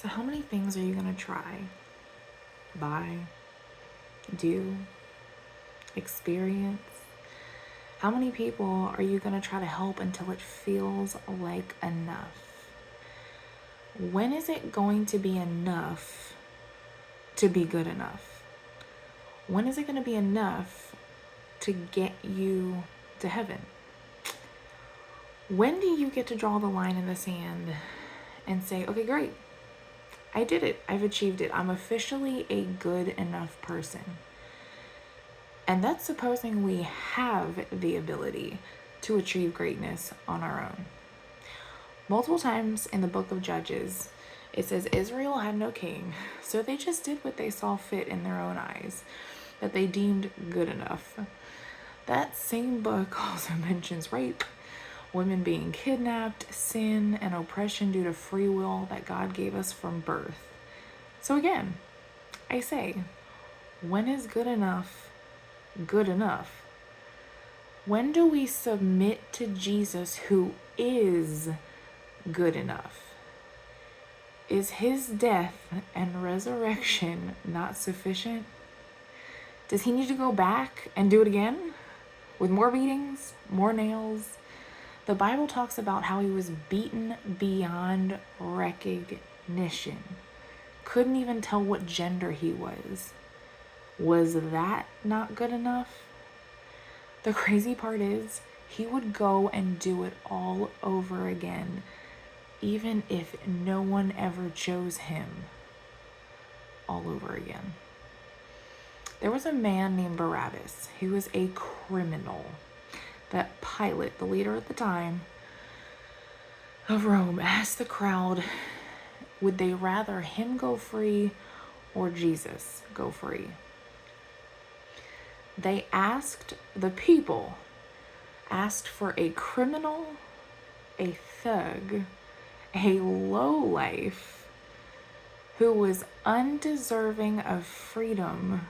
So how many things are you going to try, buy, do, experience? How many people are you going to try to help until it feels like enough? When is it going to be enough to be good enough? When is it going to be enough to get you to heaven? When do you get to draw the line in the sand and say, okay, great, I did it. I've achieved it. I'm officially a good enough person. And that's supposing we have the ability to achieve greatness on our own. Multiple times in the book of Judges, it says Israel had no king, so they just did what they saw fit in their own eyes, that they deemed good enough. That same book also mentions rape, women being kidnapped, sin, and oppression due to free will that God gave us from birth. So again, I say, when is good enough good enough? When do we submit to Jesus, who is good enough? Is his death and resurrection not sufficient? Does he need to go back and do it again with more beatings, more nails? The Bible talks about how he was beaten beyond recognition. Couldn't even tell what gender he was. Was that not good enough? The crazy part is, he would go and do it all over again, even if no one ever chose him, all over again. There was a man named Barabbas. He was a criminal that Pilate, the leader at the time of Rome, asked the crowd, would they rather him go free or Jesus go free? They asked, the people asked for a criminal, a thug, a lowlife who was undeserving of freedom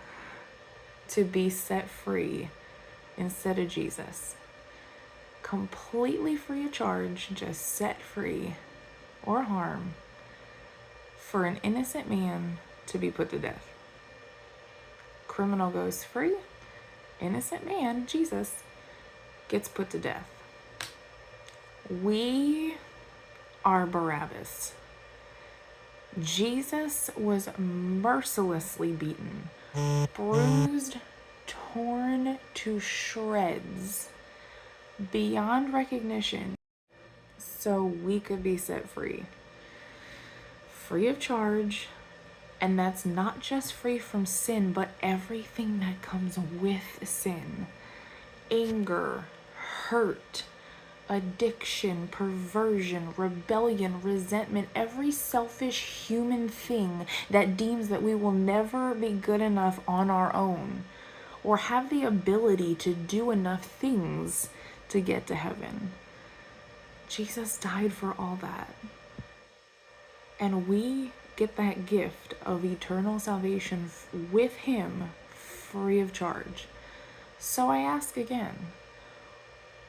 to be set free instead of Jesus. Completely free of charge, just set free or harm for an innocent man to be put to death. Criminal goes free, innocent man, Jesus, gets put to death. We are Barabbas. Jesus was mercilessly beaten, bruised, torn to shreds, beyond recognition, so we could be set free. Free of charge, and that's not just free from sin, but everything that comes with sin. Anger, hurt, addiction, perversion, rebellion, resentment, every selfish human thing that deems that we will never be good enough on our own or have the ability to do enough things to get to heaven. Jesus died for all that. And we get that gift of eternal salvation with him free of charge. So I ask again,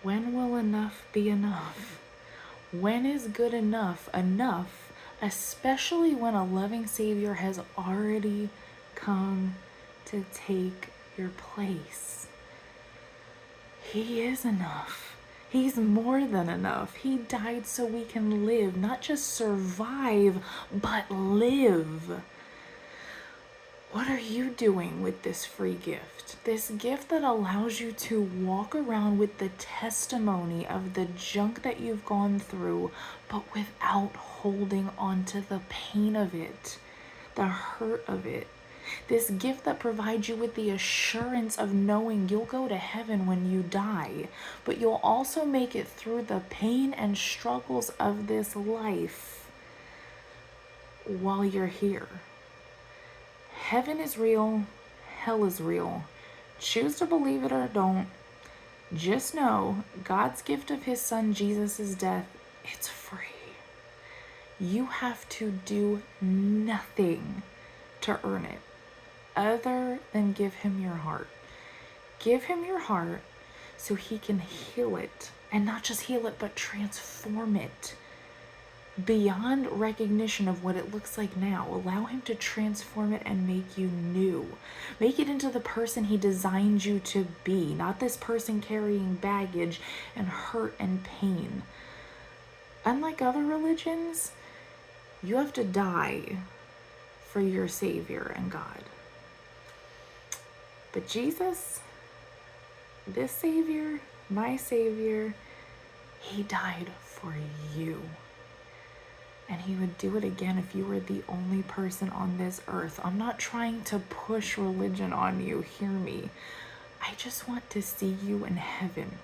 when will enough be enough? When is good enough enough, especially when a loving Savior has already come to take your place? He is enough. He's more than enough. He died so we can live, not just survive, but live. What are you doing with this free gift? This gift that allows you to walk around with the testimony of the junk that you've gone through, but without holding on to the pain of it, the hurt of it. This gift that provides you with the assurance of knowing you'll go to heaven when you die, but you'll also make it through the pain and struggles of this life while you're here. Heaven is real, hell is real. Choose to believe it or don't. Just know God's gift of his son Jesus' death, it's free. You have to do nothing to earn it other than give him your heart. Give him your heart so he can heal it, and not just heal it, but transform it. beyond recognition of what it looks like now. Allow him to transform it and make you new. Make it into the person he designed you to be, not this person carrying baggage and hurt and pain. Unlike other religions, you have to die for your Savior and God. But Jesus, this Savior, my Savior, he died for you. And he would do it again if you were the only person on this earth. I'm not trying to push religion on you, hear me. I just want to see you in heaven,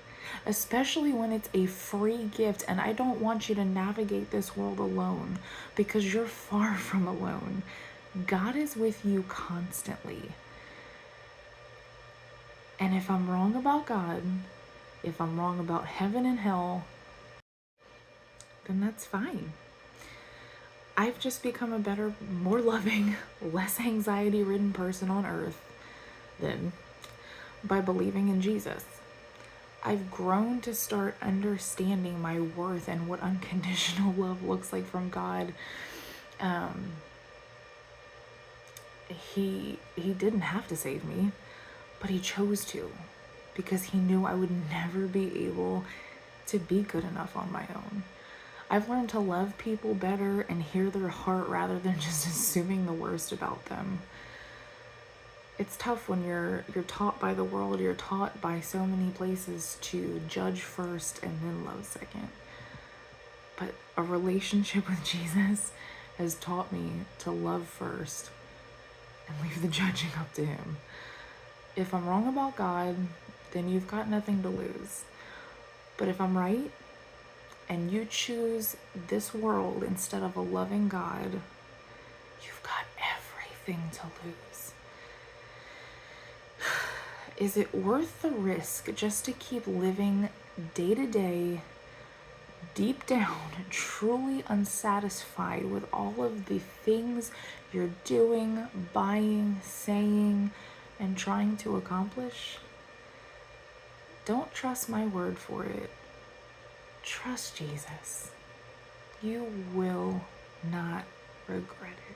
especially when it's a free gift. And I don't want you to navigate this world alone, because you're far from alone. God is with you constantly. And if I'm wrong about God, if I'm wrong about heaven and hell, then that's fine. I've just become a better, more loving, less anxiety-ridden person on earth than by believing in Jesus. I've grown to start understanding my worth and what unconditional love looks like from God. He didn't have to save me, but he chose to, because he knew I would never be able to be good enough on my own. I've learned to love people better and hear their heart rather than just assuming the worst about them. It's tough when you're taught by the world, you're taught by so many places to judge first and then love second. But a relationship with Jesus has taught me to love first and leave the judging up to him. If I'm wrong about God, then you've got nothing to lose. But if I'm right, and you choose this world instead of a loving God, you've got everything to lose. Is it worth the risk just to keep living day to day, deep down, truly unsatisfied with all of the things you're doing, buying, saying, and trying to accomplish? Don't trust my word for it. Trust Jesus. You will not regret it.